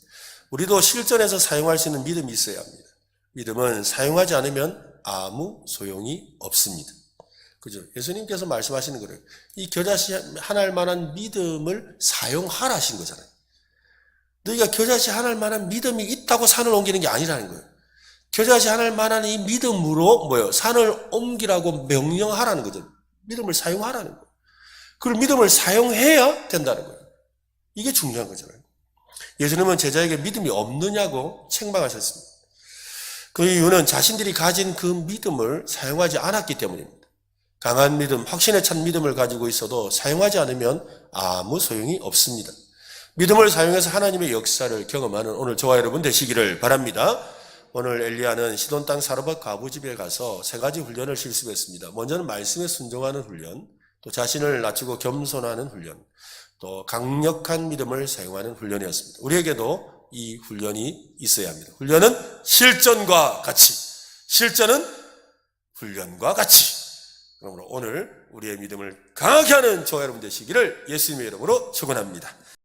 우리도 실전에서 사용할 수 있는 믿음이 있어야 합니다. 믿음은 사용하지 않으면 아무 소용이 없습니다. 그죠? 예수님께서 말씀하시는 거예요. 이 겨자씨 하나할 만한 믿음을 사용하라 하신 거잖아요. 너희가 겨자씨 하나할 만한 믿음이 있다고 산을 옮기는 게 아니라는 거예요. 겨자씨 하나할 만한 이 믿음으로 산을 옮기라고 명령하라는 거죠. 믿음을 사용하라는 거예요. 그걸 믿음을 사용해야 된다는 거예요. 이게 중요한 거잖아요. 예수님은 제자에게 믿음이 없느냐고 책망하셨습니다. 그 이유는 자신들이 가진 그 믿음을 사용하지 않았기 때문입니다. 강한 믿음, 확신에 찬 믿음을 가지고 있어도 사용하지 않으면 아무 소용이 없습니다. 믿음을 사용해서 하나님의 역사를 경험하는 오늘 저와 여러분 되시기를 바랍니다. 오늘 엘리야는 시돈 땅 사르밧 과부집에 가서 3가지 훈련을 실습했습니다. 먼저는 말씀에 순종하는 훈련, 또 자신을 낮추고 겸손하는 훈련, 또 강력한 믿음을 사용하는 훈련이었습니다. 우리에게도 이 훈련이 있어야 합니다. 훈련은 실전과 같이, 실전은 훈련과 같이. 그러므로 오늘 우리의 믿음을 강하게 하는 저와 여러분 되시기를 예수님의 이름으로 축원합니다.